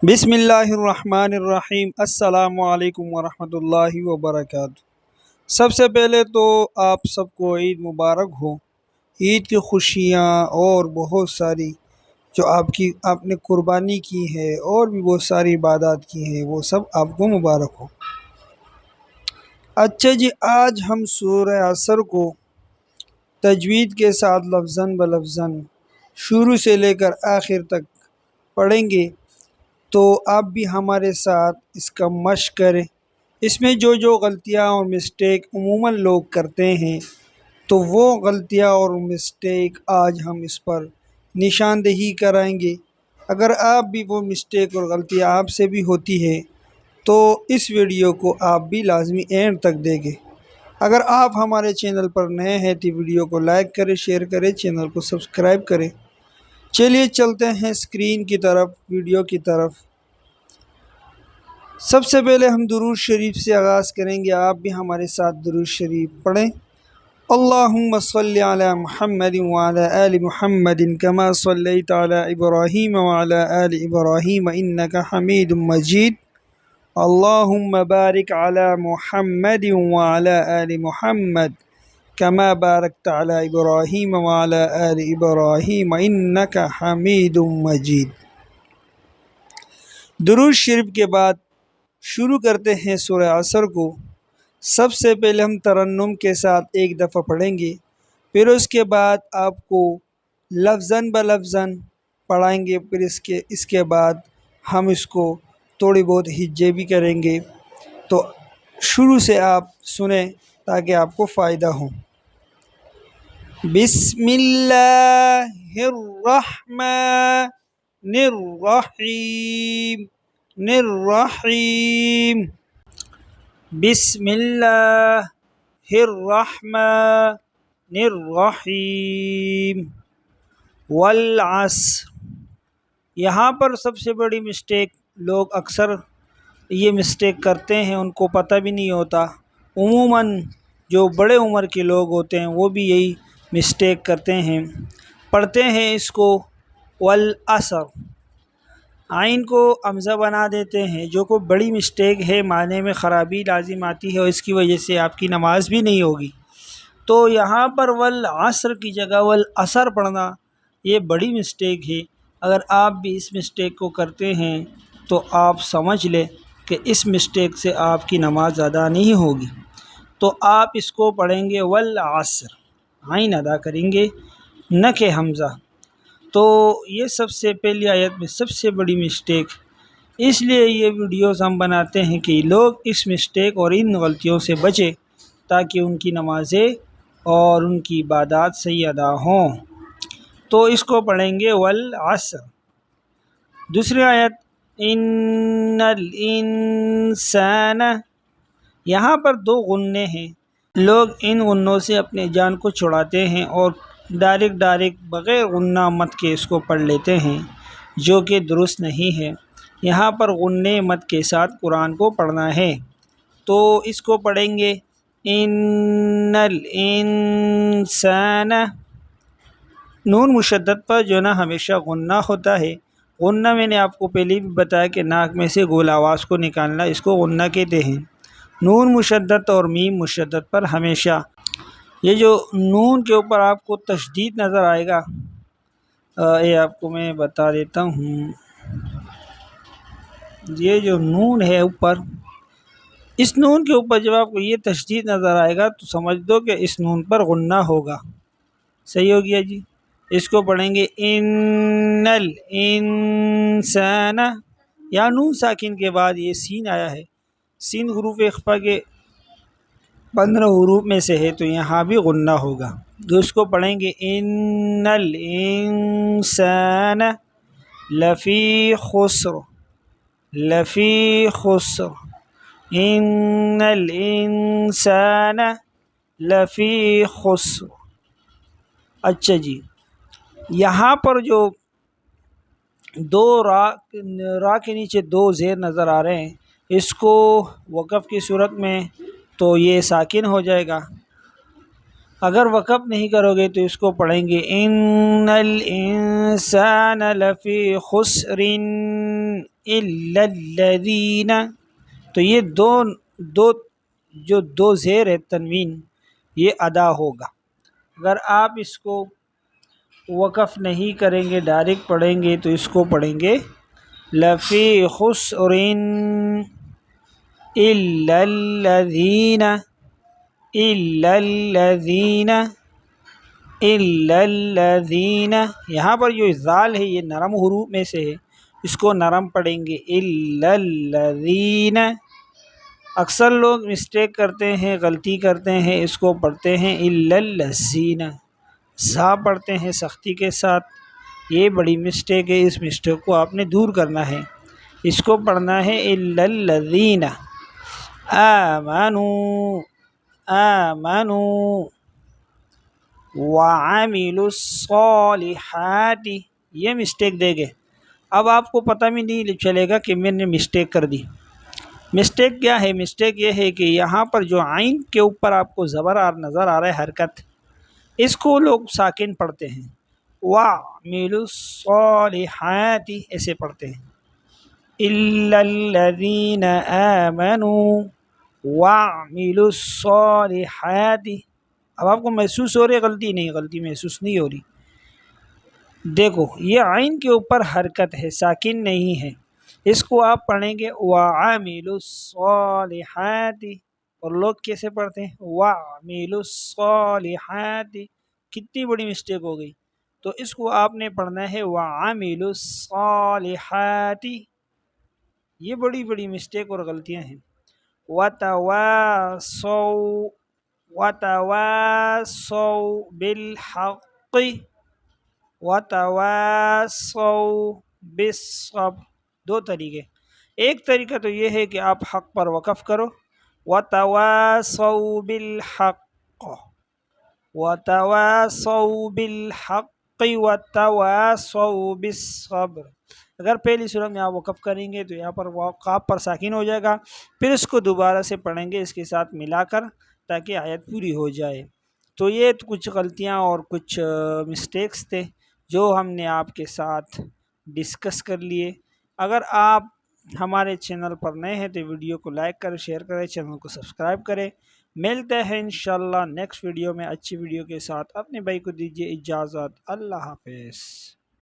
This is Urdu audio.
بسم اللہ الرحمن الرحیم۔ السلام علیکم ورحمۃ اللہ وبرکاتہ۔ سب سے پہلے تو آپ سب کو عید مبارک ہو۔ عید کی خوشیاں اور بہت ساری جو آپ نے قربانی کی ہے اور بھی بہت ساری عبادات کی ہیں، وہ سب آپ کو مبارک ہو۔ اچھا جی، آج ہم سورہ عصر کو تجوید کے ساتھ لفظاً بلفظاً شروع سے لے کر آخر تک پڑھیں گے، تو آپ بھی ہمارے ساتھ اس کا مشق کریں۔ اس میں جو غلطیاں اور مسٹیک عموماً لوگ کرتے ہیں، تو وہ غلطیاں اور مسٹیک آج ہم اس پر نشاندہی کرائیں گے۔ اگر آپ بھی وہ مسٹیک اور غلطیاں آپ سے بھی ہوتی ہے تو اس ویڈیو کو آپ بھی لازمی اینڈ تک دیکھیں۔ اگر آپ ہمارے چینل پر نئے ہیں تو ویڈیو کو لائک کریں، شیئر کریں، چینل کو سبسکرائب کریں۔ چلیے چلتے ہیں اسکرین کی طرف، ویڈیو کی طرف۔ سب سے پہلے ہم درود شریف سے آغاز کریں گے۔ آپ بھی ہمارے ساتھ درود شریف پڑھیں۔ اللہم صلی علی محمد وعلی آل محمد کما صلیت علی ابراہیم وعلی آل ابراہیم انک حمید مجید۔ اللہم بارک علی محمد وعلی آل محمد کما بارکت علی ابراہیم وعلی آل ابراہیم انک حمید مجید۔ درود شریف کے بعد شروع کرتے ہیں سورہ عصر کو۔ سب سے پہلے ہم ترنم کے ساتھ ایک دفعہ پڑھیں گے، پھر اس کے بعد آپ کو لفظاً بلفظاً پڑھائیں گے، پھر اس کے بعد ہم اس کو تھوڑی بہت ہجے بھی کریں گے۔ تو شروع سے آپ سنیں تاکہ آپ کو فائدہ ہو۔ بسم اللہ الرحمن الرحیم الرحیم۔ بسم اللہ الرحمن الرحیم۔ والعصر، یہاں پر سب سے بڑی مسٹیک لوگ اکثر یہ مسٹیک کرتے ہیں، ان کو پتہ بھی نہیں ہوتا۔ عموماً جو بڑے عمر کے لوگ ہوتے ہیں وہ بھی یہی مسٹیک کرتے ہیں، پڑھتے ہیں اس کو والعصر، عین کو حمزہ بنا دیتے ہیں، جو کوئی بڑی مسٹیک ہے، معنی میں خرابی لازم آتی ہے اور اس کی وجہ سے آپ کی نماز بھی نہیں ہوگی۔ تو یہاں پر والعصر کی جگہ والعصر پڑھنا یہ بڑی مسٹیک ہے۔ اگر آپ بھی اس مسٹیک کو کرتے ہیں تو آپ سمجھ لیں کہ اس مسٹیک سے آپ کی نماز ادا نہیں ہوگی۔ تو آپ اس کو پڑھیں گے والعصر، عین ادا کریں گے، نہ کہ حمزہ۔ تو یہ سب سے پہلی آیت میں سب سے بڑی مسٹیک، اس لیے یہ ویڈیوز ہم بناتے ہیں کہ لوگ اس مسٹیک اور ان غلطیوں سے بچیں تاکہ ان کی نمازیں اور ان کی عبادات صحیح ادا ہوں۔ تو اس کو پڑھیں گے والعصر۔ دوسری آیت ان الانسان، یہاں پر دو غنّے ہیں، لوگ ان غنّوں سے اپنے جان کو چھڑاتے ہیں اور ڈائریکٹ بغیر غنّہ مت کے اس کو پڑھ لیتے ہیں، جو کہ درست نہیں ہے۔ یہاں پر غنّے مت کے ساتھ قرآن کو پڑھنا ہے۔ تو اس کو پڑھیں گے ان الانسان، نون مشدد پر جو نا ہمیشہ غنّہ ہوتا ہے۔ غنّہ میں نے آپ کو پہلے بھی بتایا کہ ناک میں سے گول آواز کو نکالنا، اس کو غنّہ کہتے ہیں۔ نون مشدد اور میم مشدد پر ہمیشہ، یہ جو نون کے اوپر آپ کو تشدید نظر آئے گا، یہ آپ کو میں بتا دیتا ہوں، یہ جو نون ہے اوپر، اس نون کے اوپر جب آپ کو یہ تشدید نظر آئے گا تو سمجھ دو کہ اس نون پر غنّہ ہوگا۔ صحیح ہو گیا جی۔ اس کو پڑھیں گے ان الانسان، یا نون ساکن کے بعد یہ سین آیا ہے، سین حروف اخفا کے 15 حروف میں سے ہے، تو یہاں بھی غنّہ ہوگا۔ تو اس کو پڑھیں گے ان الانسان لفی خسر، لفی خسر، ان الانسان لفی خسر۔ اچھا جی، یہاں پر جو دو را کے نیچے دو زیر نظر آ رہے ہیں، اس کو وقف کی صورت میں تو یہ ساکن ہو جائے گا، اگر وقف نہیں کرو گے تو اس کو پڑھیں گے ان الانسان لفی خسر الا الذین. تو یہ دو جو دو زیر ہے تنوین یہ ادا ہوگا. اگر آپ اس کو وقف نہیں کریں گے ڈائریکٹ پڑھیں گے تو اس کو پڑھیں گے لفی خسر الا الذین الا الذین الا الذین. یہاں پر جو ذال ہے یہ نرم حروف میں سے ہے، اس کو نرم پڑھیں گے الا الذین. اکثر لوگ مسٹیک کرتے ہیں، غلطی کرتے ہیں، اس کو پڑھتے ہیں الا الذین، زا پڑھتے ہیں سختی کے ساتھ. یہ بڑی مسٹیک ہے، اس مسٹیک کو آپ نے دور کرنا ہے. اس کو پڑھنا ہے الا الذین آمنوا آمنوا وعملوا الصالحات. یہ مسٹیک دے گے. اب آپ کو پتہ بھی نہیں چلے گا کہ میں نے مسٹیک کر دی. مسٹیک کیا ہے؟ مسٹیک یہ ہے کہ یہاں پر جو عین کے اوپر آپ کو زبر نظر آ رہا ہے حرکت، اس کو لوگ ساکن پڑھتے ہیں. وعملوا الصالحات ایسے پڑھتے ہیں. الا الذین آمنوا وعملوا الصالحات. اب آپ کو محسوس ہو رہی ہے غلطی؟ نہیں، غلطی محسوس نہیں ہو رہی. دیکھو یہ عین کے اوپر حرکت ہے، ساکن نہیں ہے. اس کو آپ پڑھیں گے وعملوا الصالحات. اور لوگ کیسے پڑھتے ہیں؟ وعملوا الصالحات. کتنی بڑی مسٹیک ہو گئی. تو اس کو آپ نے پڑھنا ہے وعملوا الصالحات. یہ بڑی بڑی مسٹیک اور غلطیاں ہیں. وتواصوا وتواصوا بالحق وتواصوا بالصبر. دو طریقے. ایک طریقہ تو یہ ہے کہ آپ حق پر وقف کرو، وتواصوا بالحق وتواصوا بالحق وتواصوا بالصبر. اگر پہلی صورت میں آپ وقف کریں گے تو یہاں پر قاف پر ساکن ہو جائے گا، پھر اس کو دوبارہ سے پڑھیں گے اس کے ساتھ ملا کر تاکہ آیت پوری ہو جائے. تو یہ کچھ غلطیاں اور کچھ مسٹیکس تھے جو ہم نے آپ کے ساتھ ڈسکس کر لیے. اگر آپ ہمارے چینل پر نئے ہیں تو ویڈیو کو لائک کریں، شیئر کریں، چینل کو سبسکرائب کریں. ملتے ہیں انشاءاللہ نیکسٹ ویڈیو میں اچھی ویڈیو کے ساتھ. اپنے بھائی کو دیجیے اجازت. اللہ حافظ.